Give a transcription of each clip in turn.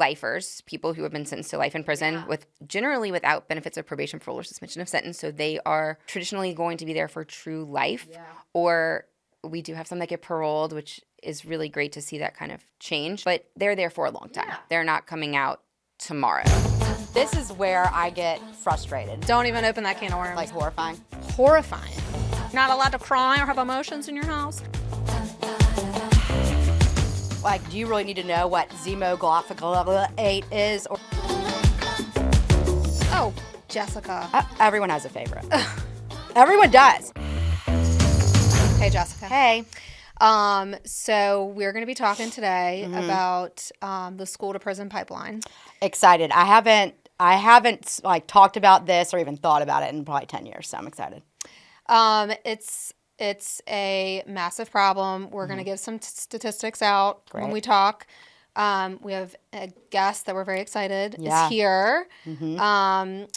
lifers, people who have been sentenced to life in prison with generally without benefits of probation, parole, or suspension of sentence. So they are traditionally going to be there for true life. Yeah. Or we do have some that get paroled, which is really great to see that kind of change. But they're there for a long time. Yeah. They're not coming out tomorrow. This is where I get frustrated. Don't even open that can of worms. Like horrifying. Horrifying. Not allowed to cry or have emotions in your house? Like, do you really need to know what Zemoglobulate is? Or oh, Jessica. Everyone has a favorite. Everyone does. Hey, Jessica. Hey. So we're going to be talking today about the school to prison pipeline. Excited. I haven't like talked about this or even thought about it in probably 10 years, so I'm excited. It's a massive problem. We're going to give some statistics out when we talk. We have a guest that we're very excited is here.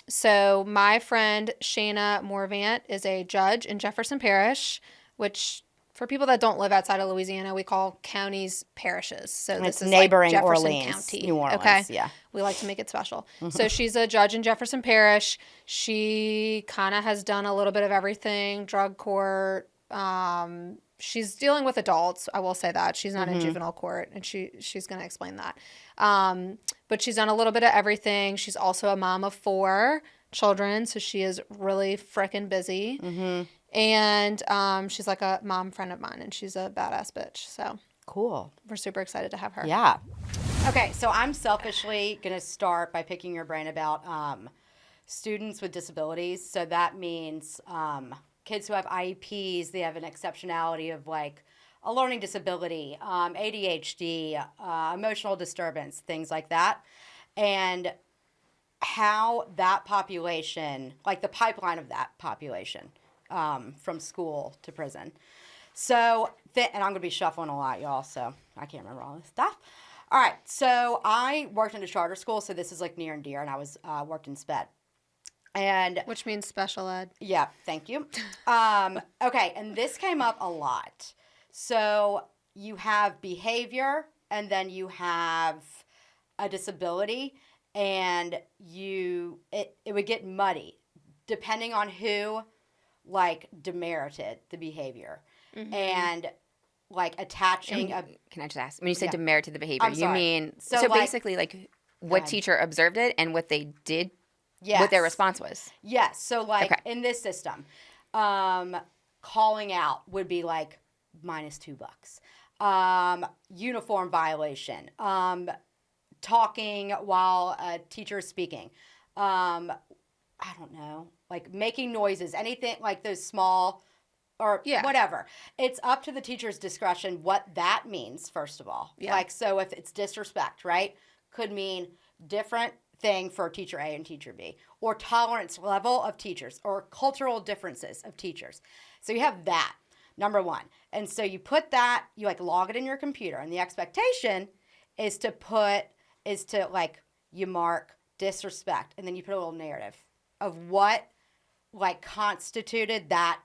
So my friend Shayna Morvant is a judge in Jefferson Parish, which for people that don't live outside of Louisiana, we call counties parishes. So this is neighboring like Jefferson Orleans, County. New Orleans. Okay, yeah. We like to make it special. So she's a judge in Jefferson Parish. She kind of has done a little bit of everything: drug court. She's dealing with adults. I will say that she's not in juvenile court, and she's going to explain that. But she's done a little bit of everything. She's also a mom of 4 children, so she is really frickin' busy. And she's like a mom friend of mine, and she's a badass bitch. So cool. We're super excited to have her. Yeah. Okay, so I'm selfishly going to start by picking your brain about students with disabilities. So that means kids who have IEPs, they have an exceptionality of like a learning disability, ADHD, emotional disturbance, things like that. And how that population, like the pipeline of that population, from school to prison. So, and I'm going to be shuffling a lot, y'all, so I can't remember all this stuff. All right, so I worked in a charter school, so this is like near and dear, and I was worked in SPED. Which means special ed. Yeah, thank you. Okay, and this came up a lot. So you have behavior, and then you have a disability, and it would get muddy depending on who like demerited the behavior and like attaching Can I just ask, when you say demerited the behavior, you mean so like, basically like what teacher observed it and what they did, what their response was? Yes. So like in this system, calling out would be like -$2. Uniform violation, talking while a teacher is speaking, I don't know, like making noises, anything like those small or whatever. It's up to the teacher's discretion what that means, first of all. Yeah. Like, so if it's disrespect, right, could mean different thing for teacher A and teacher B, or tolerance level of teachers, or cultural differences of teachers. So you have that, number one. And so you put that, you like log it in your computer, and the expectation is to you mark disrespect, and then you put a little narrative of what like constituted that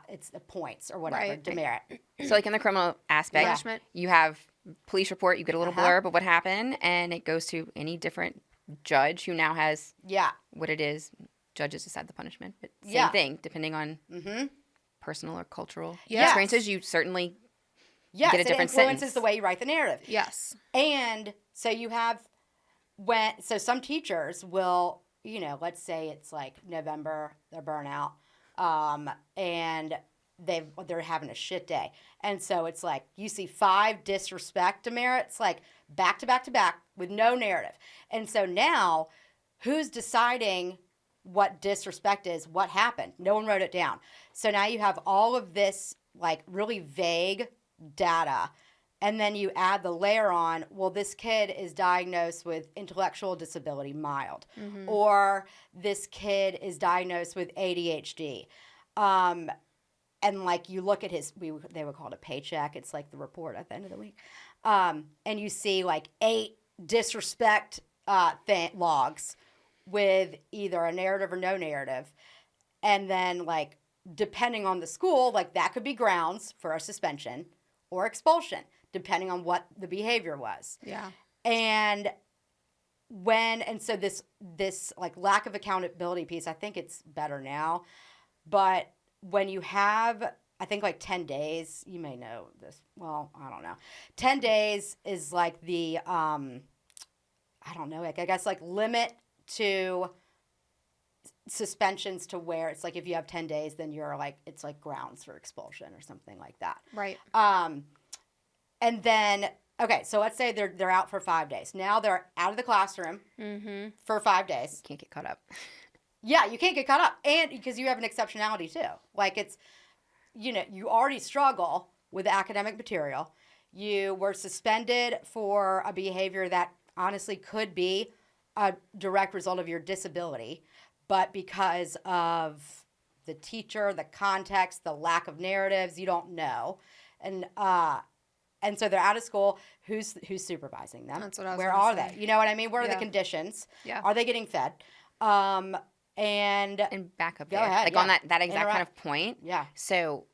it's the points or whatever, demerit. So like in the criminal aspect, you have police report, you get a little blurb of what happened, and it goes to any different judge who now has what it is. Judges decide the punishment, but same thing, depending on personal or cultural experiences, you certainly get a different sentence. It influences the way you write the narrative. Yes. And so you have some teachers will, let's say it's like November, they're burnout, and they're having a shit day. And so it's like you see 5 disrespect demerits like back to back to back with no narrative. And so now who's deciding what disrespect is, what happened? No one wrote it down. So now you have all of this like really vague data. And then you add the layer on, well, this kid is diagnosed with intellectual disability, mild, or this kid is diagnosed with ADHD. And like you look at they would call it a paycheck. It's like the report at the end of the week. And you see like 8 disrespect logs with either a narrative or no narrative. And then like depending on the school, like that could be grounds for a suspension or expulsion, depending on what the behavior was. Yeah. And so this like lack of accountability piece, I think it's better now. But when you have, I think like 10 days, you may know this. Well, I don't know. 10 days is like the, I don't know, like I guess like limit to suspensions to where it's like if you have 10 days, then you're like, it's like grounds for expulsion or something like that. Right. And then, okay, so let's say they're out for 5 days. Now they're out of the classroom for 5 days. Can't get caught up. Yeah, you can't get caught up. And because you have an exceptionality too. Like it's, you already struggle with the academic material. You were suspended for a behavior that honestly could be a direct result of your disability. But because of the teacher, the context, the lack of narratives, you don't know. And so they're out of school. Who's supervising them? That's what I was Where gonna are say. they? You know what I mean? What are the conditions? Yeah. Are they getting fed? And back up go there. ahead, Like on that exact kind of point. Yeah. So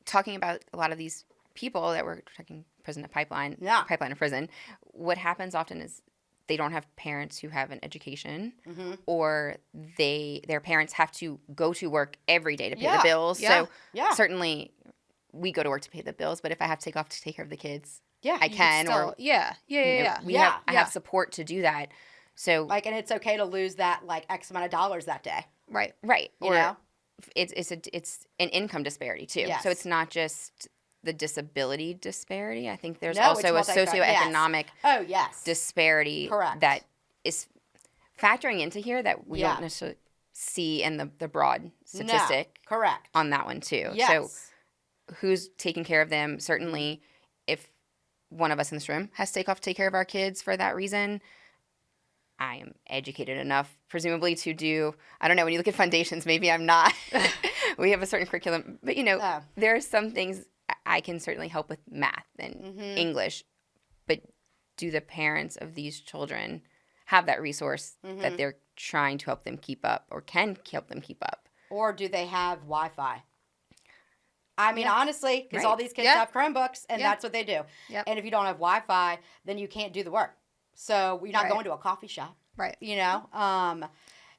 talking about a lot of these people that were checking prison to pipeline to prison, what happens often is they don't have parents who have an education, or their parents have to go to work every day to pay the bills. Yeah. So certainly we go to work to pay the bills, but if I have to take off to take care of the kids, I You can. could still, I have support to do that. So like, and it's okay to lose that like X amount of dollars that day. Right. You know? It's an income disparity too. Yes. So it's not just the disability disparity. I think there's No, also a it's multi-factor. socioeconomic disparity Correct. that is factoring into here that we don't necessarily see in the broad statistic. No, correct. On that one too. Yes. So who's taking care of them? Certainly if one of us in this room has to take off to take care of our kids for that reason, I am educated enough, presumably, to do, I don't know, when you look at foundations, maybe I'm not. We have a certain curriculum. But, there are some things I can certainly help with math and English. But do the parents of these children have that resource that they're trying to help them keep up or can help them keep up? Or do they have Wi-Fi? I mean, honestly, because all these kids have Chromebooks, and that's what they do. Yep. And if you don't have Wi-Fi, then you can't do the work. So you're not going to a coffee shop. Right. And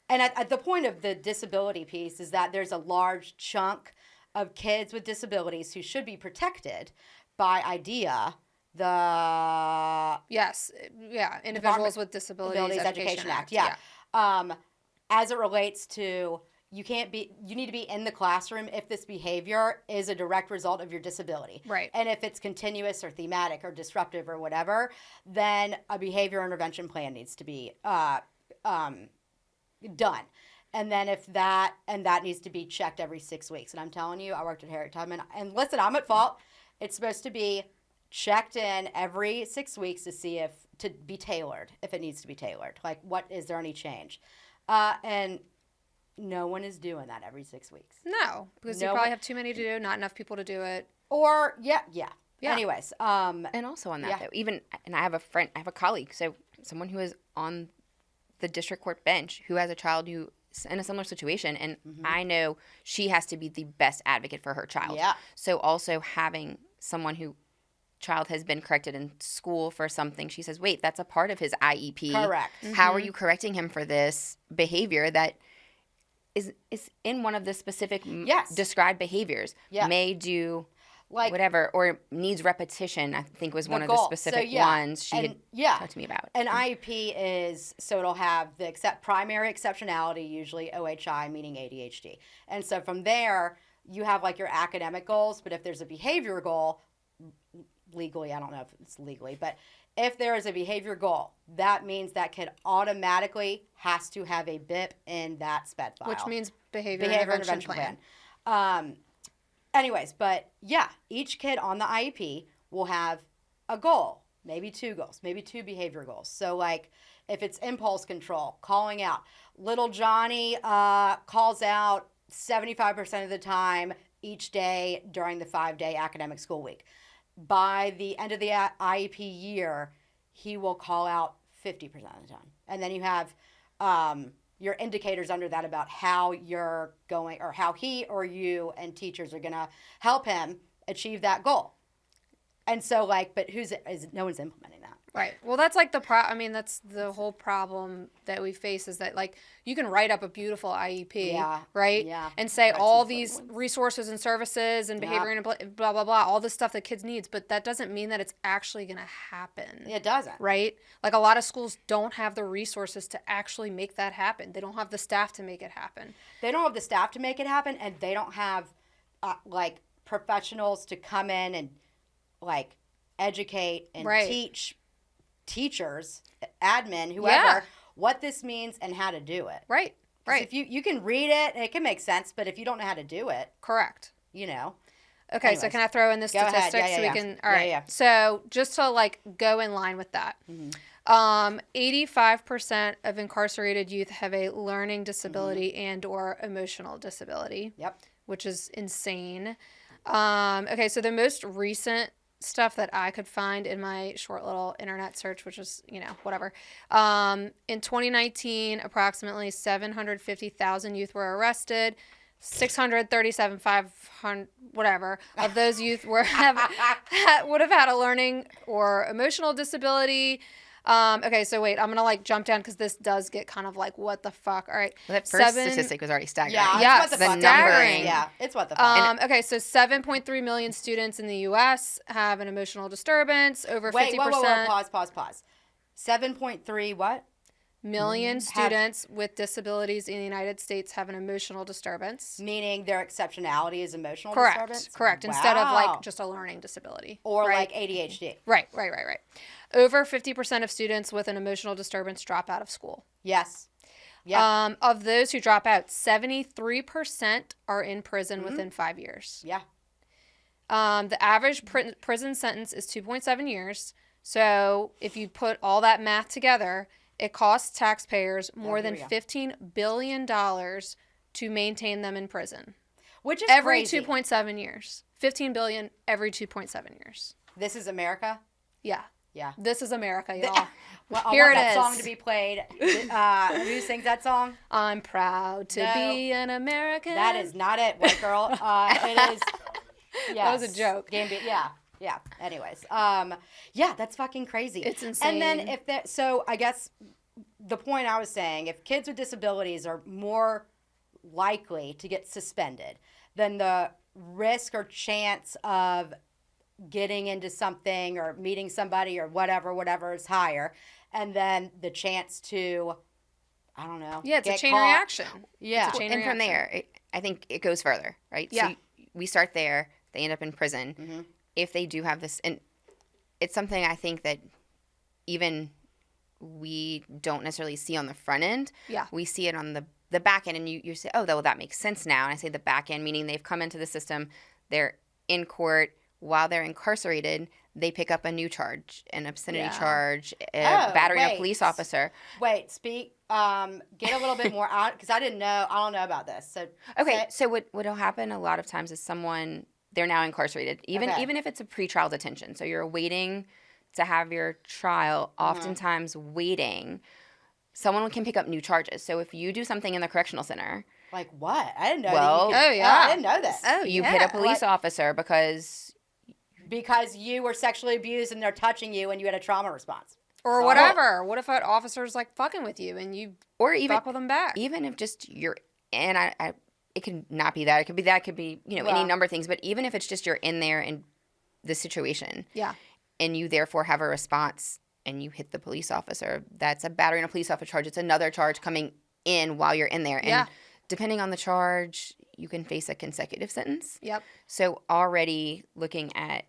at the point of the disability piece is that there's a large chunk of kids with disabilities who should be protected by IDEA, Individuals with Disabilities Education Act. As it relates to you need to be in the classroom if this behavior is a direct result of your disability. Right. And if it's continuous or thematic or disruptive or whatever, then a behavior intervention plan needs to be done. And then that needs to be checked every 6 weeks. And I'm telling you, I worked at Harriet Tubman. And listen, I'm at fault. It's supposed to be checked in every 6 weeks to be tailored, if it needs to be tailored. Like, is there any change? And no one is doing that every 6 weeks. No, because you probably have too many to do, not enough people to do it. Or, Anyways. And also on that, though, and I have a colleague, so someone who is on the district court bench who has a child who is in a similar situation, and I know she has to be the best advocate for her child. Yeah. So also having someone who child has been corrected in school for something, she says, wait, that's a part of his IEP. Correct. How are you correcting him for this behavior that is in one of the specific described behaviors? May do whatever, or needs repetition, I think was one of the specific ones she had talked to me about. An IEP it'll have the primary exceptionality, usually OHI, meaning ADHD. And so from there, you have like your academic goals, but if there's a behavior goal, legally, I don't know if it's legally, but if there is a behavior goal, that means that kid automatically has to have a BIP in that SPED file. Which means behavior intervention plan. Anyways, but each kid on the IEP will have a goal, maybe 2 goals, maybe 2 behavior goals. So like if it's impulse control, calling out, little Johnny calls out 75% of the time each day during the 5-day academic school week. By the end of the IEP year, he will call out 50% of the time. And then you have your indicators under that about how you're going, or how he or you and teachers are going to help him achieve that goal. And so but no one's implementing that. Right. Well, that's like that's the whole problem that we face is that like you can write up a beautiful IEP, right? Yeah. And say all these resources and services and behavior and blah, blah, blah, all the stuff that kids needs, but that doesn't mean that it's actually going to happen. It doesn't. Right? Like a lot of schools don't have the resources to actually make that happen. They don't have the staff to make it happen. They don't have the staff to make it happen, and they don't have like professionals to come in and like educate and teach teachers, admin, whoever, what this means and how to do it. Right. Right. If you can read it, it can make sense, but if you don't know how to do it, correct. You know. Okay, anyways, so can I throw in the statistics so we can? All right. Yeah. So just to like go in line with that, 85% of incarcerated youth have a learning disability and/or emotional disability. Yep. Which is insane. Okay, so the most recent stuff that I could find in my short little internet search, which was, whatever. In 2019, approximately 750,000 youth were arrested. 637,500, whatever, of those youth would have had a learning or emotional disability. Okay, so wait, I'm going to like jump down because this does get kind of like, what the fuck? All right. Well, that first statistic was already staggering. Yeah, it's what the fuck. Staggering. Yeah, it's what the fuck. Okay, so 7.3 million students in the U.S. have an emotional disturbance. Over 50%. Whoa, pause. 7.3 what? Million students with disabilities in the United States have an emotional disturbance. Meaning their exceptionality is emotional disturbance? Correct. Wow. Instead of like just a learning disability. Or like ADHD. Right. Over 50% of students with an emotional disturbance drop out of school. Yes. Yeah. Of those who drop out, 73% are in prison within 5 years. Yeah. The average prison sentence is 2.7 years. So if you put all that math together, it costs taxpayers more than $15 billion to maintain them in prison. Which is every crazy. 2.7 years. $15 billion every 2.7 years. This is America? Yeah. Yeah. This is America, y'all. Well, Here I want it that is. Song to be played. Who sings that song? I'm proud to be an American. That is not it, white girl. It is. Yes. That was a joke. Yeah. Anyways, yeah, that's fucking crazy. It's insane. And then so I guess the point I was saying, if kids with disabilities are more likely to get suspended, then the risk or chance of getting into something or meeting somebody or whatever is higher, and then the chance to, I don't know. Yeah, it's a chain reaction. Yeah, it's a chain and reaction. from there, I think it goes further, right? Yeah. So we start there. They end up in prison. If they do have this, and it's something I think that even we don't necessarily see on the front end. Yeah. We see it on the back end, and you say, oh, well, that makes sense now. And I say the back end, meaning they've come into the system, they're in court. While they're incarcerated, they pick up a new charge, an obscenity charge, battering a police officer. Wait, get a little bit more out, because I don't know about this. So so what'll happen a lot of times is they're now incarcerated, even if it's a pretrial detention. So you're waiting to have your trial, oftentimes waiting. Someone can pick up new charges. So if you do something in the correctional center. Like what? I didn't know I didn't know this. You hit a police officer because you were sexually abused and they're touching you and you had a trauma response. Or whatever. What if an officer's like fucking with you and you fuck with them back? Even if just you're, and it could not be that. It could be that. It could be, any number of things. But even if it's just you're in there in the situation. Yeah. And you therefore have a response and you hit the police officer, that's a battering a police officer charge. It's another charge coming in while you're in there. And depending on the charge, you can face a consecutive sentence. Yep. So already looking at,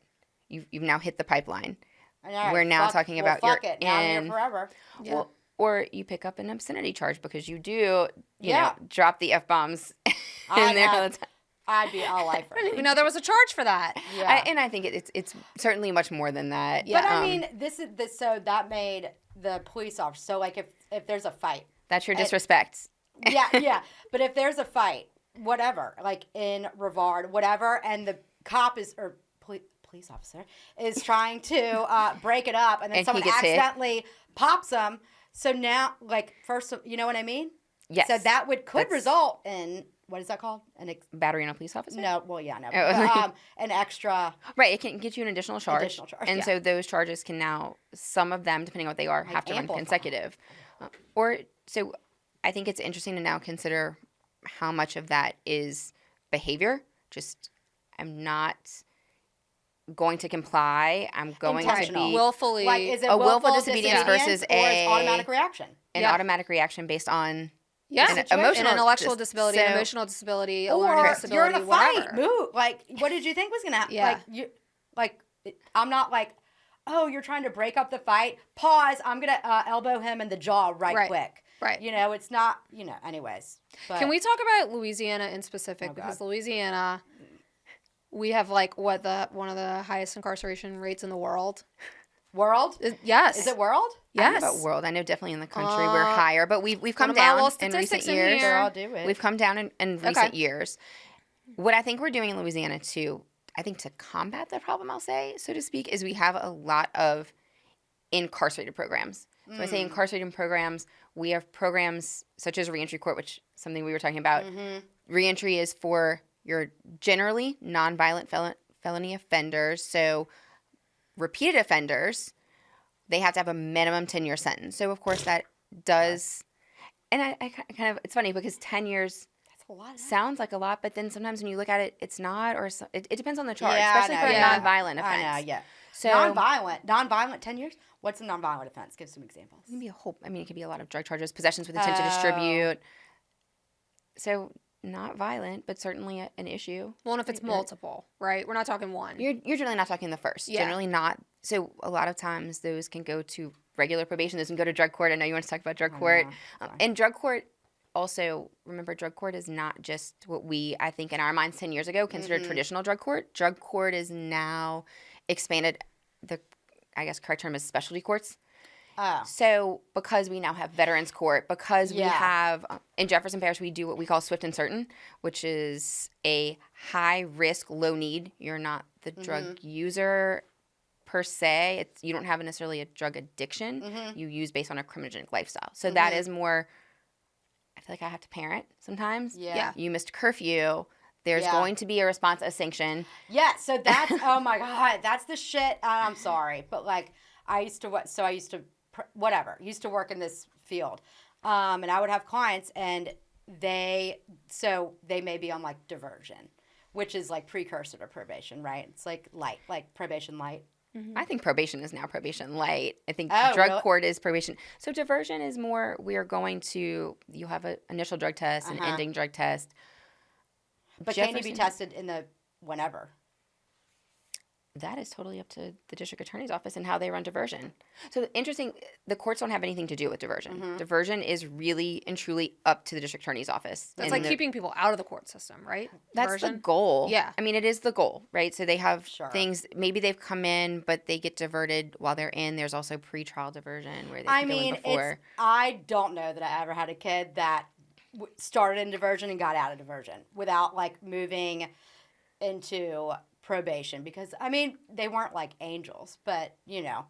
you've now hit the pipeline. Right, we're now talking about you're in. Now I'm here forever. Yeah. Well, or you pick up an obscenity charge because you do, you know, drop the F-bombs in there all the time. I'd be a lifer. I didn't even know there was a charge for that. Yeah. And I think it's certainly much more than that. Yeah. But I mean, so that made the police officer. So like if there's a fight. That's your disrespect. Yeah. But if there's a fight, whatever, like in Rivard, whatever, and the cop police officer is trying to break it up, and then someone accidentally pops them. So now, like, first, you know what I mean? Yes. So that could result in, what is that called? Battery on a police officer? No, well, yeah, no. Oh. An extra. Right, it can get you an additional charge. And yeah. so those charges can now, some of them, depending on what they are, have to run consecutive. So I think it's interesting to now consider how much of that is behavior. Just, I'm not going to comply. I'm going to be willfully. Like, is it a willful disobedience versus or is automatic reaction? An automatic reaction based on an intellectual disability, an emotional disability, a learning disability, you're in a whatever. fight. Move. Like, what did you think was gonna happen? I'm not like, oh, you're trying to break up the fight. Pause. I'm gonna elbow him in the jaw right quick. Right. You know, it's not. You know. Anyways. But, can we talk about Louisiana in specific? Because Louisiana, we have like one of the highest incarceration rates in the world. World? Yes. Is it world? Yes. I don't know about world. I know definitely in the country we're higher, but we've come down in recent years. We've come down in recent years. What I think we're doing in Louisiana too, I think to combat the problem, I'll say, so to speak, is we have a lot of incarcerated programs. So when I say incarcerated programs, we have programs such as reentry court, which is something we were talking about. Reentry is for your generally nonviolent felony offenders. So repeated offenders, they have to have a minimum 10-year sentence. So, of course, that does – and I kind of – it's funny because 10 years sounds like a lot, but then sometimes when you look at it, it's not, or it depends on the charge, especially for a nonviolent offense. I know, yeah. So, nonviolent, 10 years? What's a nonviolent offense? Give some examples. It can be it could be a lot of drug charges, possessions with intent to distribute. So – not violent, but certainly an issue. Well, and if it's multiple, right? We're not talking one. You're generally not talking the first. Yeah. Generally not. So a lot of times those can go to regular probation. Those can go to drug court. I know you want to talk about drug court. And drug court also, remember, drug court is not just what we, I think in our minds 10 years ago, considered traditional drug court. Drug court is now expanded. The, I guess, correct term is specialty courts. Oh. So because we now have Veterans Court, because we have, in Jefferson Parish, we do what we call swift and certain, which is a high risk, low need. You're not the drug user per se. You don't have necessarily a drug addiction. You use based on a criminogenic lifestyle. So that is more, I feel like I have to parent sometimes. Yeah. You missed curfew. There's going to be a response, a sanction. Yeah, so that's, oh my God, that's the shit. I'm sorry, but like I used to work in this field. And I would have clients and they may be on like diversion, which is like precursor to probation, right? It's like light, like probation light. I think probation is now probation light. I think drug court is probation. So diversion is more, you'll have an initial drug test, an ending drug test. But can you be tested whenever? That is totally up to the district attorney's office and how they run diversion. So interesting, the courts don't have anything to do with diversion. Diversion is really and truly up to the district attorney's office. That's like keeping people out of the court system, right? That's the goal. Yeah. I mean, it is the goal, right? So they have things, maybe they've come in, but they get diverted while they're in. There's also pretrial diversion where they can go in before. I don't know that I ever had a kid that started in diversion and got out of diversion without like moving into probation, because I mean they weren't like angels, but you know,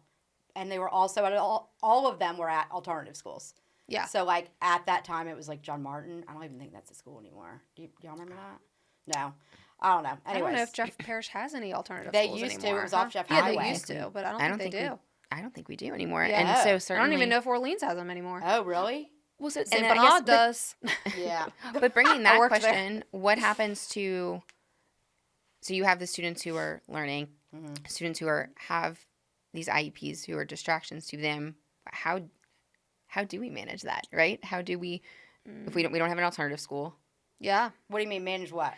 and they were also at all of them were at alternative schools. Yeah. So like at that time it was like John Martin. I don't even think that's a school anymore. Do y'all remember that? No, I don't know. Anyways, I don't know if Jeff Parish has any alternative they schools used anymore. To. It was off Jeff Highway. Highway. They used to, but I don't think they do. I don't think we do anymore. Yeah. And so certainly, I don't even know if Orleans has them anymore. Oh, really? Well, so St. Bernard does. Yeah. But bringing that question, what happens to? So you have the students who are learning, students who have these IEPs who are distractions to them. How do we manage that, right? How do we, if we don't have an alternative school? Yeah. What do you mean manage what?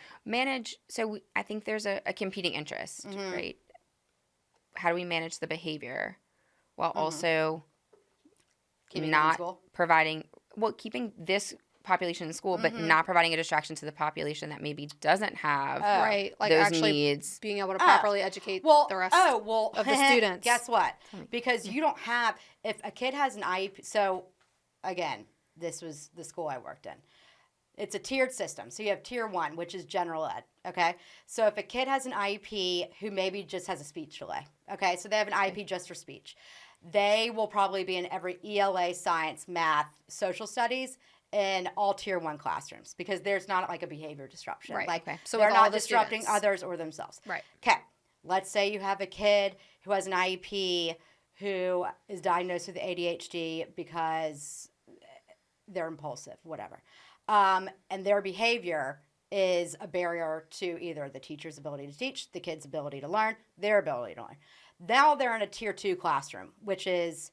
So I think there's a competing interest, right? How do we manage the behavior while also keeping keeping this population in school, but not providing a distraction to the population that maybe doesn't have like those actually needs. Being able to properly educate the rest of the students. Guess what? Because you don't have, if a kid has an IEP, so again, this was the school I worked in. It's a tiered system. So you have tier 1, which is general ed, okay? So if a kid has an IEP who maybe just has a speech delay, okay? So they have an IEP just for speech. They will probably be in every ELA, science, math, social studies, in all tier 1 classrooms because there's not like a behavior disruption. Right. Like So they're with all not the disrupting students. others or themselves. Right. Okay. Let's say you have a kid who has an IEP who is diagnosed with ADHD because they're impulsive, whatever. And their behavior is a barrier to either the teacher's ability to teach, the kid's ability to learn, their ability to learn. Now they're in a tier 2 classroom, which is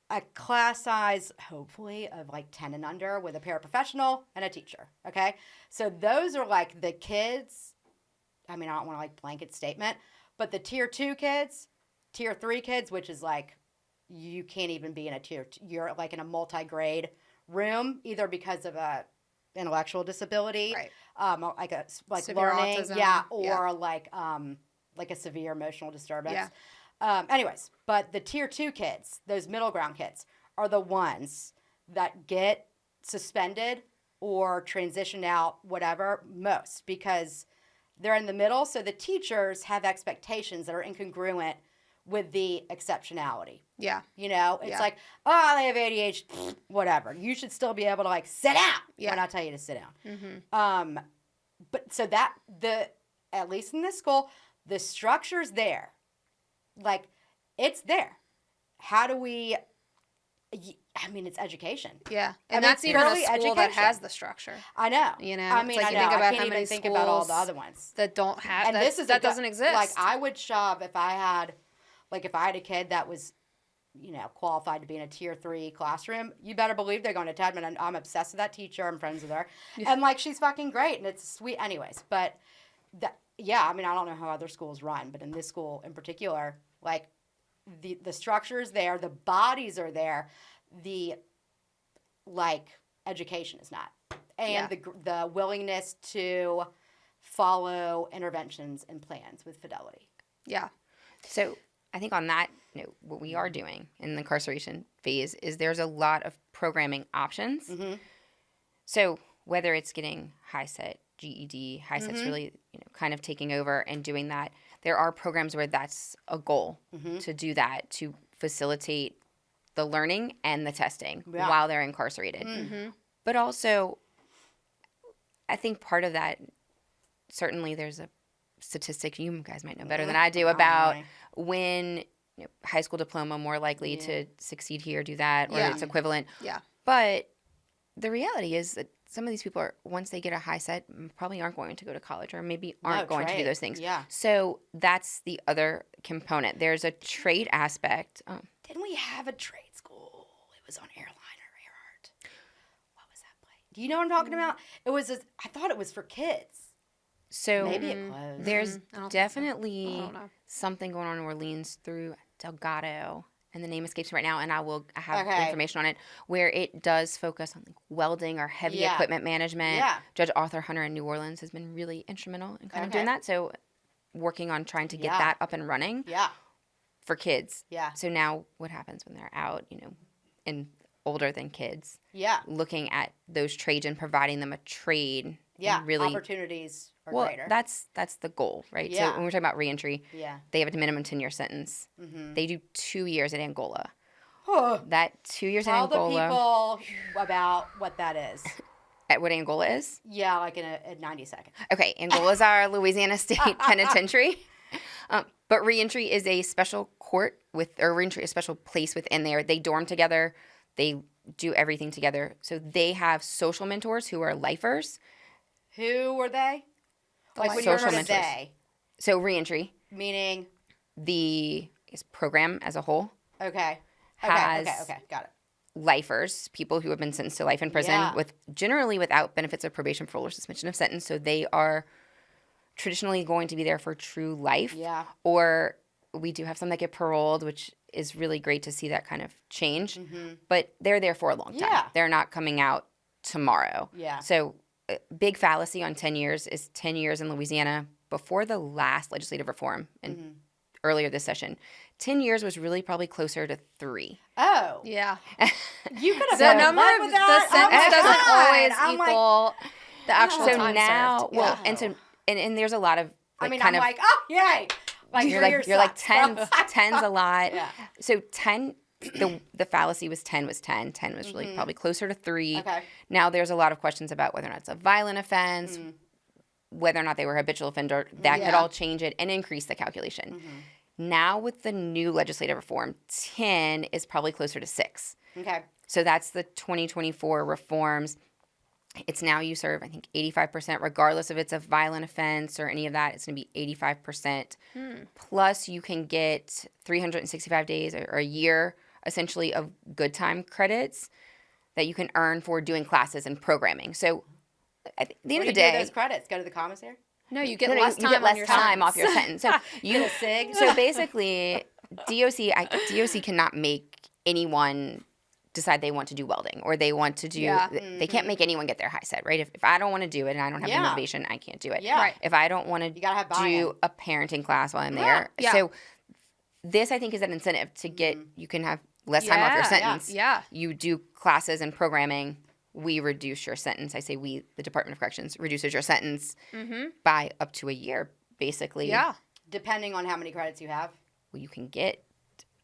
a class size, hopefully, of like 10 and under with a paraprofessional and a teacher, okay? So those are like the kids, I mean, I don't want to like blanket statement, but the tier 2 kids, tier 3 kids, which is like you can't even be in a tier 2, you're like in a multi-grade room, either because of a intellectual disability, Right. like Severe learning, autism. or like a severe emotional disturbance. Yeah. Anyways, but the tier 2 kids, those middle ground kids, are the ones that get suspended or transitioned out, whatever, most, because they're in the middle. So the teachers have expectations that are incongruent with the exceptionality. Yeah. You know, it's Yeah. like, oh, they have ADHD, whatever. You should still be able to like sit down Yeah. when I tell you to sit down. Mm-hmm. But so that at least in this school, the structure's there. Like, it's there. How do we? I mean, it's education. Yeah. I And mean, that's it's even a purely school that education. has the structure. I know. You know, I it's mean, like I you know. think I about can't how even many think about all the schools other ones. that don't have And that, this is that doesn't exist. Like, I would shove if I had a kid that was, qualified to be in a tier 3 classroom, you better believe they're going to Tedman. And I'm obsessed with that teacher. I'm friends with her. Yeah. And, like, she's fucking great. And it's sweet. Anyways, but, I mean, I don't know how other schools run. But in this school in particular, like, the structure is there. The bodies are there. The, education is not. And the willingness to follow interventions and plans with fidelity. Yeah. So I think on that note, what we are doing in the incarceration phase is there's a lot of programming options. Mm-hmm. So whether it's getting HiSET, GED, HiSET's Mm-hmm. really kind of taking over and doing that, there are programs where that's a goal Mm-hmm. to do that, to facilitate the learning and the testing Yeah. while they're incarcerated. Mm-hmm. But also, I think part of that, certainly there's a statistic you guys might know better than I do about when high school diploma more likely to succeed here, do that, or it's equivalent. Yeah. But the reality is that some of these people are, once they get a HiSET, probably aren't going to go to college or maybe aren't going to do those things. Yeah. So that's the other component. There's a trade aspect. Didn't we have a trade school? It was on Airline or Earhart. What was that place? Do you know what I'm talking about? It was. I thought it was for kids. So Maybe it closed. there's I don't think so. definitely I don't know. something going on in Orleans through Delgado, and the name escapes me right now, and I have Okay. information on it, where it does focus on welding or heavy equipment management. Yeah. Judge Arthur Hunter in New Orleans has been really instrumental in kind of doing Okay. that. So working on trying to get Yeah. that up and running Yeah. for kids. Yeah. So now what happens when they're out, and older than kids, Yeah. looking at those trades and providing them a trade. Yeah. and really, Opportunities are well, greater. that's the goal, right? Yeah. So when we're talking about reentry, Yeah. they have a minimum 10-year sentence. Mm-hmm. They do 2 years at Angola. Oh, That 2 years tell at the Angola. people about what that is. At what Angola is? Yeah, like in 90 seconds. Okay, Angola's our Louisiana State Penitentiary. But reentry is a special court reentry, a special place within there. They dorm together. They do everything together. So they have social mentors who are lifers. Who were they? Like when social you're mentors. they, So reentry, meaning the program as a whole, okay, has got it. lifers, people who have been sentenced to life in prison Yeah. generally without benefits of probation, parole, or suspension of sentence. So they are traditionally going to be there for true life. Yeah. Or we do have some that get paroled, which is really great to see that kind of change. Mm-hmm. But they're there for a long time. Yeah. They're not coming out tomorrow. Yeah. So big fallacy on 10 years is 10 years in Louisiana before the last legislative reform and Mm-hmm. earlier this session. 10 years was really probably closer to 3. Oh, Yeah. you could have The done number one of with the that. sentence Oh my doesn't God. always I'm like, equal the actual So time now, served. well, Yeah. and so and there's a lot of I mean, kind I'm of like, oh, yay! Like you're 3 years like sucks. 10's a lot. Yeah. So 10 the fallacy was 10 was 10. 10 was really probably closer to 3. Okay. Now there's a lot of questions about whether or not it's a violent offense, whether or not they were a habitual offender. That could all change it and increase the calculation. Now with the new legislative reform, 10 is probably closer to 6. Okay. So that's the 2024 reforms. It's now you serve, I think, 85%, regardless if it's a violent offense or any of that. It's going to be 85%. Plus, you can get 365 days or a year, essentially, of good time credits that you can earn for doing classes and programming. So at the end of the day, those credits go to the commissary. No, you get less time off your sentence. So you SIG. So basically, DOC cannot make anyone decide they want to do welding or they want to do they can't make anyone get their high set, right? If I don't want to do it and I don't have the motivation, I can't do it. Yeah. Right. If I don't want to do a parenting class while I'm there. So this, I think, is an incentive to get you can have less time off your sentence. Yeah. You do classes and programming, we reduce your sentence. I say we, the Department of Corrections, reduces your sentence by up to a year, basically. Yeah. Depending on how many credits you have. Well, you can get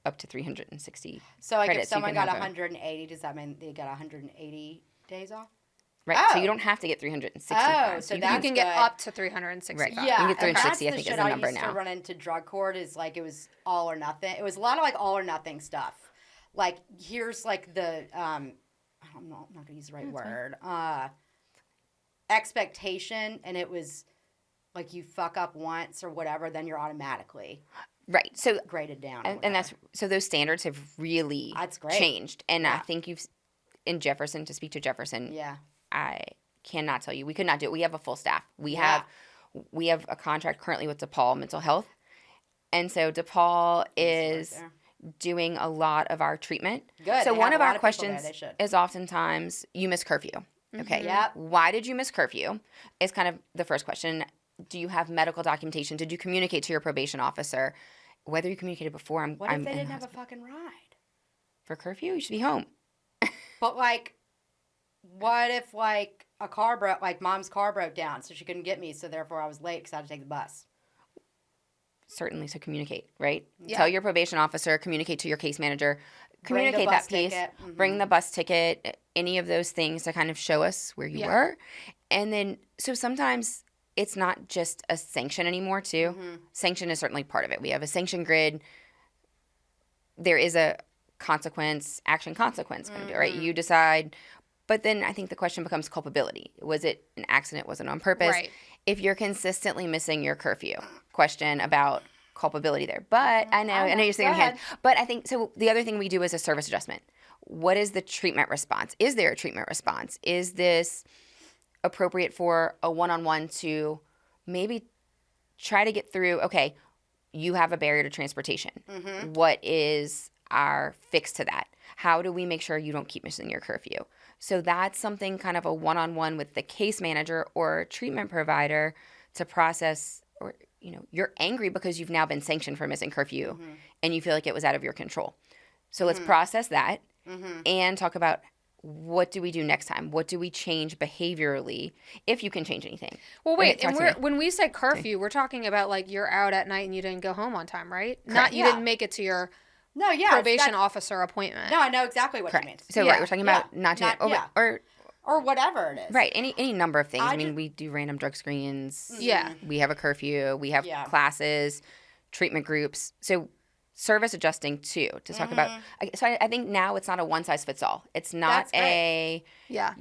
up to 360 So like credits. If someone got 180, does that mean they got 180 days off? Right. So you don't have to get 360. So you can get up to 365. Right. Yeah. You can get 360, I think, is the number I used now. to run into drug court is like it was all or nothing. It was a lot of like all or nothing stuff. Like here's like the I'm not going to use the right word. Expectation, and it was like you fuck up once or whatever, then you're automatically right. So graded down. And that's so those standards have really changed. And I think in Jefferson, to speak to Jefferson, I cannot tell you. We could not do it. We have a full staff. We have a contract currently with DePaul Mental Health. And so DePaul is doing a lot of our treatment. Good. So one of our questions is oftentimes, you missed curfew. Okay. Yep. Why did you miss curfew? Is kind of the first question. Do you have medical documentation? Did you communicate to your probation officer? Whether you communicated before, What if they didn't have a fucking ride? For curfew, you should be home. But like, what if like a car broke, like mom's car broke down, so she couldn't get me, so therefore I was late because I had to take the bus. Certainly, so communicate, right? Yeah. Tell your probation officer, communicate to your case manager, communicate that piece, bring the bus ticket, any of those things to kind of show us where you were. And then, so sometimes it's not just a sanction anymore, too. Sanction is certainly part of it. We have a sanction grid. There is a consequence, action consequence, right? You decide. But then I think the question becomes culpability. Was it an accident? Was it on purpose? Right. If you're consistently missing your curfew, question about culpability there. But I know you're saying your hand. But I think, so the other thing we do is a service adjustment. What is the treatment response? Is there a treatment response? Is this appropriate for a one-on-one to maybe try to get through, okay, you have a barrier to transportation. What is our fix to that? How do we make sure you don't keep missing your curfew? So that's something kind of a one-on-one with the case manager or treatment provider to process, or, you're angry because you've now been sanctioned for missing curfew and you feel like it was out of your control. So let's process that and talk about what do we do next time? What do we change behaviorally if you can change anything? Well, wait, and when we say curfew, we're talking about like you're out at night and you didn't go home on time, right? Correct. Not you didn't make it to your probation officer appointment. No, I know exactly what you mean. So right, we're talking about not or whatever it is. Right, any number of things. I mean, we do random drug screens. Yeah. We have a curfew. We have classes, treatment groups. So service adjusting too, to talk about. So I think now it's not a one size fits all. It's not I said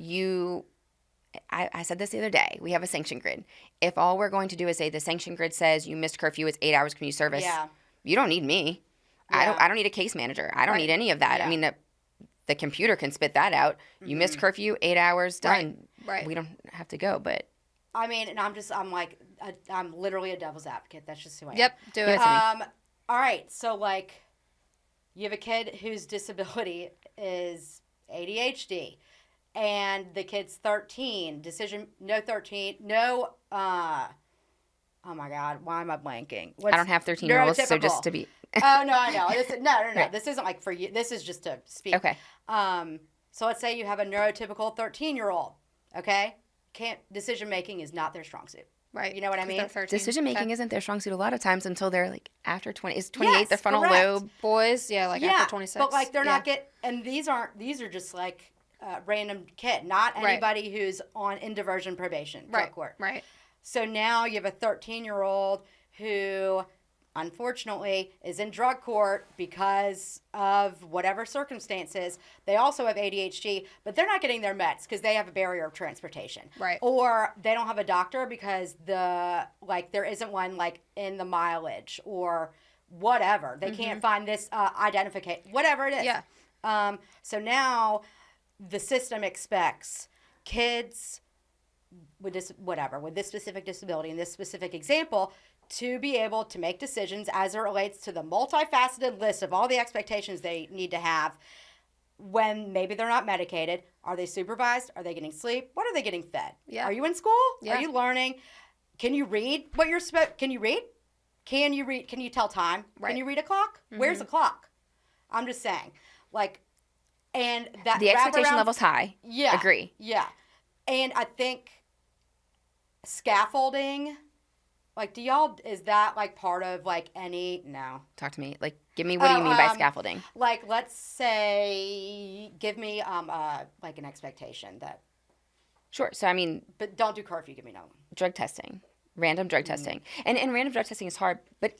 this the other day. We have a sanction grid. If all we're going to do is say the sanction grid says you missed curfew, it's 8 hours community service. Yeah. You don't need me. Yeah. I don't need a case manager. I don't need any of that. Yeah. I mean, the computer can spit that out. You missed curfew, 8 hours, done. Right. We don't have to go, but. I mean, and I'm literally a devil's advocate. That's just who I am. Yep, do it. All right, so like, you have a kid whose disability is ADHD, and the kid's 13. Oh my God, why am I blanking? I don't have 13-year-olds, so just to be. Oh, no, I know. No. Right. This isn't like for you. This is just to speak. Okay. So let's say you have a neurotypical 13-year-old, okay? Decision-making is not their strong suit. Right. You know what I mean? Decision making isn't their strong suit a lot of times until they're like after 20. Is 28 the frontal lobe? Boys, after 26. But like they're not and these are just like random kid, not anybody who's in diversion probation. Drug court. Right. So now you have a 13-year-old who, unfortunately, is in drug court because of whatever circumstances. They also have ADHD, but they're not getting their meds because they have a barrier of transportation. Right. Or they don't have a doctor because there isn't one like in the mileage or whatever. They can't find this identification, whatever it is. Yeah. So now the system expects kids with this specific disability in this specific example to be able to make decisions as it relates to the multifaceted list of all the expectations they need to have when maybe they're not medicated. Are they supervised? Are they getting sleep? What are they getting fed? Yeah. Are you in school? Yeah. Are you learning? Can you read what you're Can you read? Can you read? Can you tell time? Right. Can you read a clock? Where's the clock? I'm just saying. And that the expectation level's high. Yeah. Agree. Yeah. And I think scaffolding, is that part of any, no. Talk to me. Give me, what do you mean by scaffolding? Let's say, give me an expectation that. Sure. So, I mean. But don't do curfew, give me no. Drug testing. Random drug testing. And random drug testing is hard, but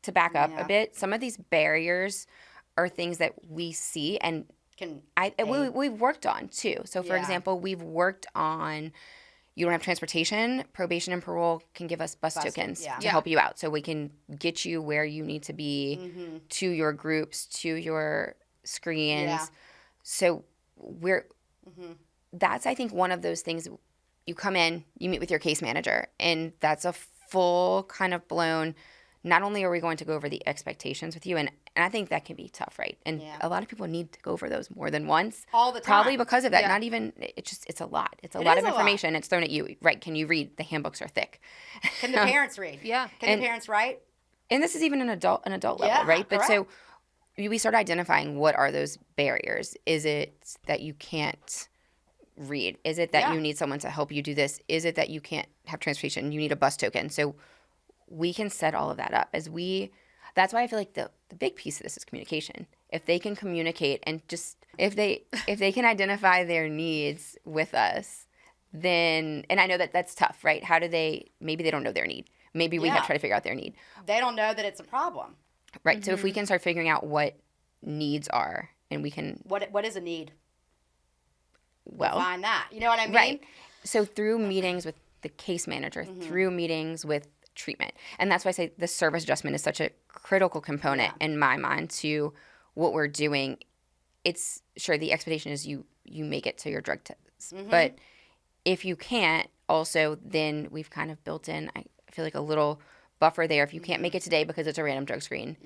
to back up a bit, some of these barriers are things that we see and we've worked on too. So for example, we've worked on, you don't have transportation, probation and parole can give us bus tokens to help you out. So we can get you where you need to be, to your groups, to your screens. Yeah. So that's, I think, one of those things. You come in, you meet with your case manager, and that's a full kind of blown, not only are we going to go over the expectations with you, and I think that can be tough, right? And a lot of people need to go over those more than once. All the time. Probably because of that. Not even, it's a lot. It's a lot of information. It's thrown at you. Right, can you read? The handbooks are thick. Can the parents read? Yeah. Can the parents write? And this is even an adult level, right? But so we start identifying what are those barriers. Is it that you can't read? Is it that you need someone to help you do this? Is it that you can't have transportation? You need a bus token. So we can set all of that up that's why I feel like the big piece of this is communication. If they can communicate and just if they can identify their needs with us, then, and I know that that's tough, right? Maybe they don't know their need. Maybe we have to try to figure out their need. They don't know that it's a problem. Right. So if we can start figuring out what needs are, and we can what is a need? Well, find that. You know what I mean? Right. So through meetings with the case manager, through meetings with treatment. And that's why I say the service adjustment is such a critical component in my mind to what we're doing. It's sure the expectation is you make it to your drug test. But if you can't, also then we've kind of built in, I feel like, a little buffer there. If you can't make it today because it's a random drug screen,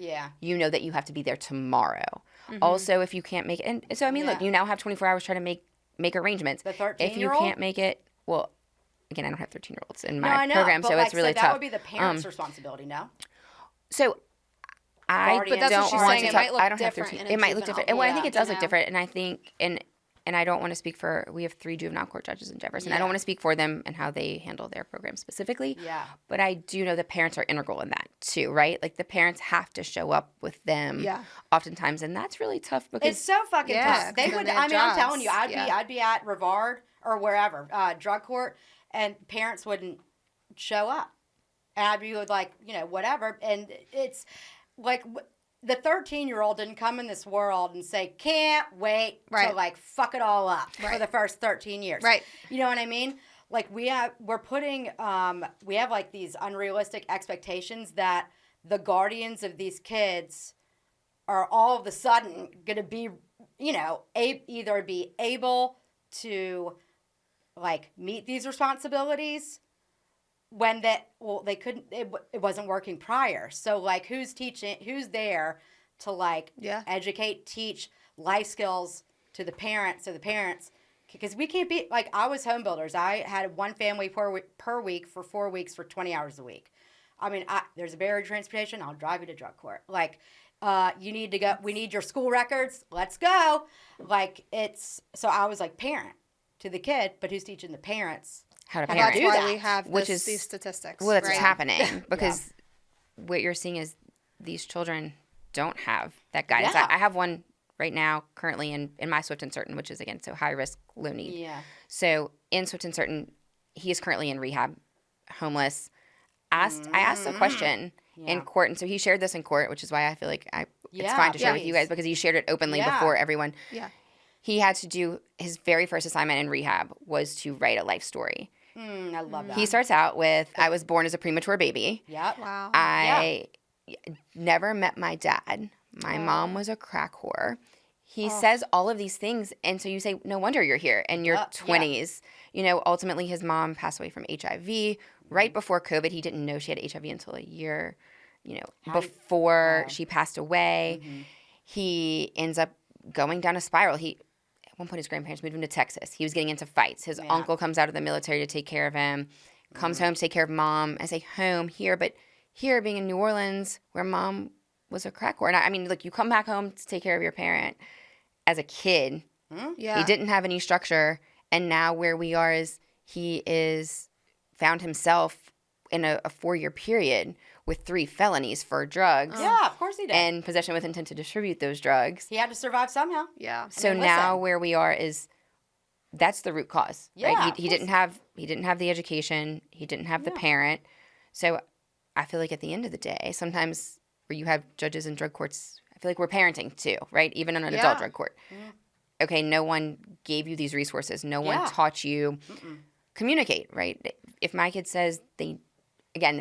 you know that you have to be there tomorrow. Also, if you can't make it, and so I mean, look, you now have 24 hours to try to make arrangements. The 13-year-old? If you can't make it, well, again, I don't have 13-year-olds in my program, so it's really so tough. That would be the parents' responsibility, no? So I but that's don't what want she's to saying. talk. I don't have 13. It might look different. Well, I think it does look different, and I think and I don't want to speak for. We have 3 juvenile court judges in Jefferson. I don't want to speak for them and how they handle their program specifically. Yeah. But I do know the parents are integral in that too, right? Like the parents have to show up with them. Yeah. Oftentimes, and that's really tough because it's so fucking tough. They would. I mean, I'm telling you, I'd be at Rivard or wherever drug court, and parents wouldn't show up, and I'd be like, whatever, and it's like. The 13-year-old didn't come in this world and say, can't wait to fuck it all up for the first 13 years. Right. You know what I mean? Like we have these unrealistic expectations that the guardians of these kids are all of a sudden going to be, either be able to meet these responsibilities when they couldn't, it wasn't working prior. So who's there to educate, teach life skills to the parents, because we can't be, I was home builders. I had one family per week for 4 weeks for 20 hours a week. I mean, there's a barrier to transportation. I'll drive you to drug court. You need to go, we need your school records. Let's go. So I was parent to the kid, but who's teaching the parents? how to And parent. that's why we have which is these statistics. Well, that's right? what's happening because what you're seeing is these children don't have that guidance. Yeah. I have one right now currently in my Swift and Certain, which is, again, so high risk, low need. Yeah. So in Swift and Certain, he is currently in rehab, homeless. I asked the question in court, and so he shared this in court, which is why I feel like it's fine to share with you guys because he shared it openly before everyone. Yeah. He had to do his very first assignment in rehab was to write a life story. I love that. He starts out with, I was born as a premature baby. Yep. Wow. I never met my dad. My mom was a crack whore. He says all of these things, and so you say, no wonder you're here in your 20s. You know, ultimately his mom passed away from HIV right before COVID. He didn't know she had HIV until a year, before she passed away. He ends up going down a spiral. At one point, his grandparents moved him to Texas. He was getting into fights. His uncle comes out of the military to take care of him, comes home to take care of mom. I say home here, but here being in New Orleans where mom was a crack whore. And I mean, look, you come back home to take care of your parent as a kid. Yeah. He didn't have any structure. And now where we are is he is found himself in a 4-year period with 3 felonies for drugs. Yeah, of course he did. And possession with intent to distribute those drugs. He had to survive somehow. Yeah. So now where we are is that's the root cause. Yeah, right? He didn't have the education. He didn't have the parent. So I feel like at the end of the day, sometimes where you have judges in drug courts, I feel like we're parenting too, right? Even in an adult drug court. Okay, no one gave you these resources. No one taught you communicate, right? If my kid says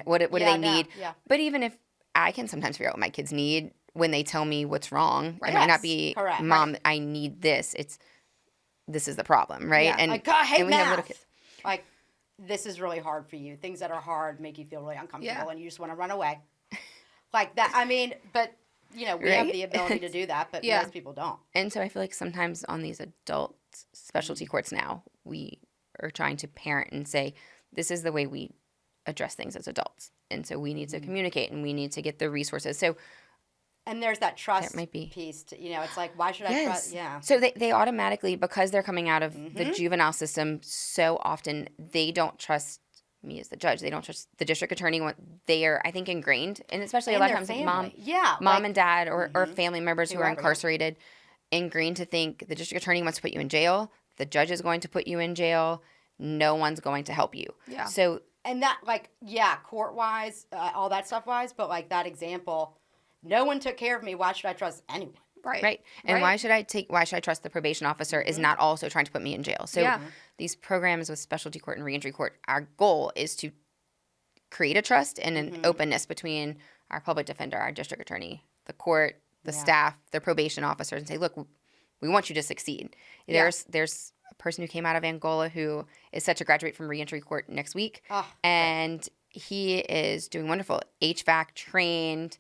what do they need? Yeah. But even if I can sometimes figure out what my kids need when they tell me what's wrong, it might not be, correct. Mom, I need this. This is the problem, right? Yeah. And like, God, I hate and we math. have little kids. Like, this is really hard for you. Things that are hard make you feel really uncomfortable and you just want to run away. Like that. I mean, but, we have the ability to do that, but most people don't. And so I feel like sometimes on these adult specialty courts now, we are trying to parent and say, this is the way we address things as adults. And so we need to communicate and we need to get the resources. So and there's that trust might be. piece. It's like, why should I trust? Yeah. So they automatically, because they're coming out of the juvenile system, so often they don't trust me as the judge. They don't trust the district attorney. They are, I think, ingrained, and especially a lot of times family. mom and dad or family members who are incarcerated, ingrained to think the district attorney wants to put you in jail. The judge is going to put you in jail. No one's going to help you. Yeah. So and that, court-wise, all that stuff-wise, but, that example, no one took care of me. Why should I trust anyone? Right. And why should I trust the probation officer is not also trying to put me in jail. So these programs with specialty court and reentry court, our goal is to create a trust and an openness between our public defender, our district attorney, the court, the staff, the probation officers, and say, look, we want you to succeed. There's a person who came out of Angola who is set to graduate from reentry court next week, and he is doing wonderful. HVAC trained.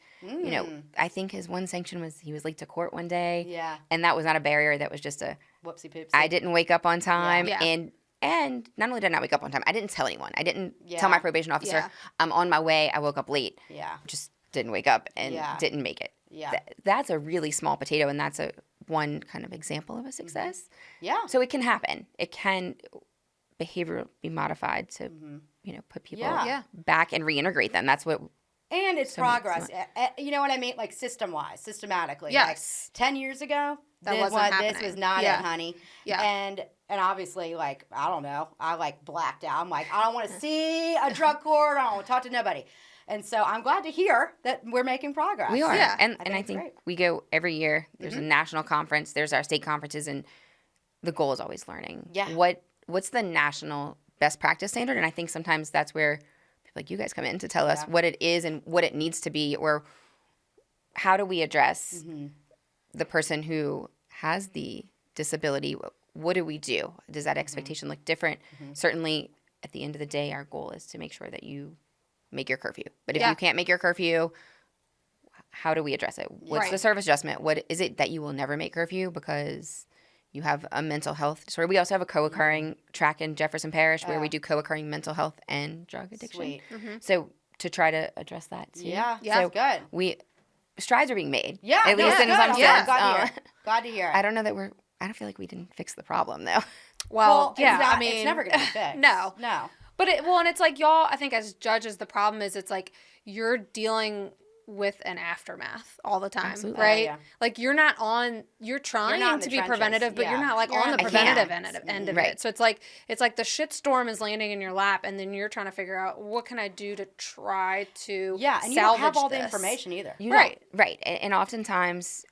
I think his one sanction was he was late to court one day. Yeah. And that was not a barrier. That was just a whoopsie poopsie. I didn't wake up on time. Yeah. And not only did I not wake up on time, I didn't tell anyone. I didn't tell my probation officer, I'm on my way. I woke up late. Yeah. Just didn't wake up and didn't make it. Yeah. That's a really small potato, and that's one kind of example of a success. Yeah. So it can happen. It can behavior be modified to put people back and reintegrate them. That's what. And it's progress. You know what I mean? Like systematically. Yes. 10 years ago, That wasn't happening. this was not it, honey. Yeah. And obviously, I don't know. I blacked out. I'm like, I don't want to see a drug court. I don't want to talk to nobody. And so I'm glad to hear that we're making progress. We are. Yeah. And I think we go every year. There's a national conference. There's our state conferences. And the goal is always learning. Yeah. What's the national best practice standard? And I think sometimes that's where people like you guys come in to tell us what it is and what it needs to be, or how do we address the person who has the disability? What do we do? Does that expectation look different? Certainly, at the end of the day, our goal is to make sure that you make your curfew. But if you can't make your curfew, how do we address it? What's the service adjustment? What is it that you will never make curfew because you have a mental health disorder? We also have a co-occurring track in Jefferson Parish where we do co-occurring mental health and drug addiction. Sweet. So to try to address that too. Yeah. So Good. Strides are being made. Yeah. At least in good. some sense. Glad to hear it. I don't know that I don't feel like we didn't fix the problem though. Well, yeah, I mean, it's never going to be fixed. No. But and it's like y'all, I think as judges, the problem is it's like you're dealing with an aftermath all the time, Absolutely. right? Yeah. Like you're trying not in to the be trenches. preventative, but Yeah. you're not like You're on on the the preventative fronts. end of Right. it. So it's like the shit storm is landing in your lap, and then you're trying to figure out what can I do to try to and you don't have all the this. information either. Right. And oftentimes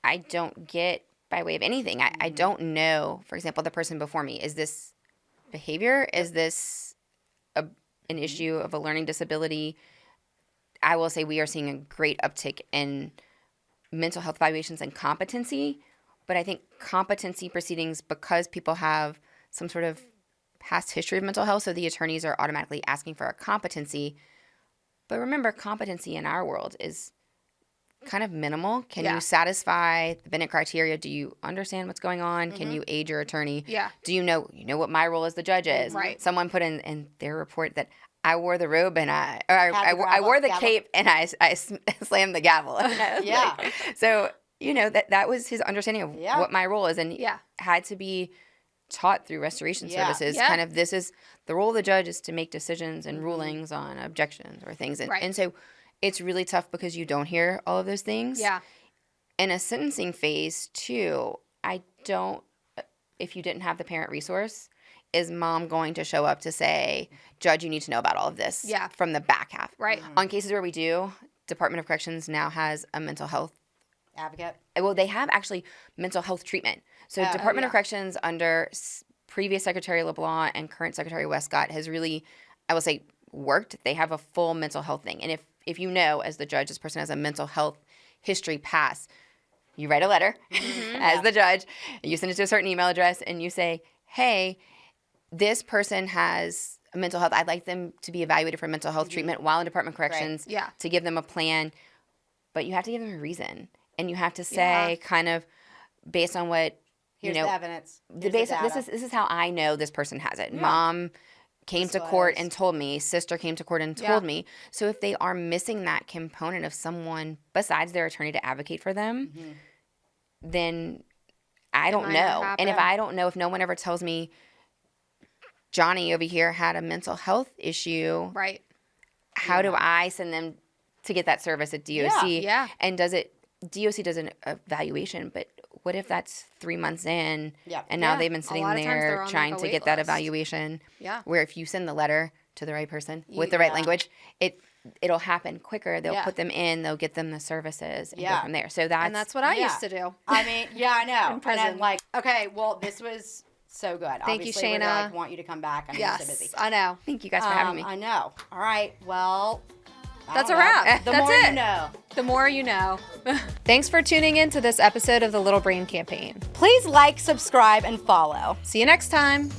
I don't get, by way of anything, I don't know, for example, the person before me, is this behavior? Is this an issue of a learning disability? I will say we are seeing a great uptick in mental health evaluations and competency, but I think competency proceedings, because people have some sort of past history of mental health, so the attorneys are automatically asking for a competency. But remember, competency in our world is kind of minimal. Can you satisfy the Bennett criteria? Do you understand what's going on? Can you aid your attorney? Yeah. Do you know what my role as the judge is? Right. Someone put in their report that I wore the robe and I wore the cape and I slammed the gavel. Yeah. So, that was his understanding of what my role is, and had to be taught through restoration services. Kind of, this is the role of the judge, is to make decisions and rulings on objections or things. And so it's really tough because you don't hear all of those things. Yeah. In a sentencing phase too, if you didn't have the parent resource, is mom going to show up to say, judge, you need to know about all of this from the back half? Right. On cases where we do, Department of Corrections now has a mental health advocate. Well, they have actually mental health treatment. So Department of Corrections under previous Secretary LeBlanc and current Secretary Westcott has really, I will say, worked. They have a full mental health thing. And if you know, as the judge, this person has a mental health history past, you write a letter as the judge, you send it to a certain email address, and you say, hey, this person has mental health. I'd like them to be evaluated for mental health treatment while in Department of Corrections to give them a plan. But you have to give them a reason. And you have to say kind of based on what, Here's the evidence. Here's this is how I know this person has it. Yeah. Mom came to court and told me. Sister came to court and told me. So if they are missing that component of someone besides their attorney to advocate for them, then I don't know. And if I don't know, if no one ever tells me Johnny over here had a mental health issue, right? How do I send them to get that service at DOC? Yeah. And DOC does an evaluation, but what if that's 3 months in and now they've been sitting there trying to get that evaluation? Yeah. Where if you send the letter to the right person with the right language, it'll happen quicker. They'll put them in, they'll get them the services and go from there. So that's what I used to do. I mean, I know. And I'm like, okay, well, this was so good. Thank Obviously, you, Shayna. Want you to come back. I'm so busy. I know. Thank you guys for having me. I know. All right. Well, that's a wrap. The more you know. The more you know. Thanks for tuning in to this episode of the Little Brain Campaign. Please like, subscribe, and follow. See you next time.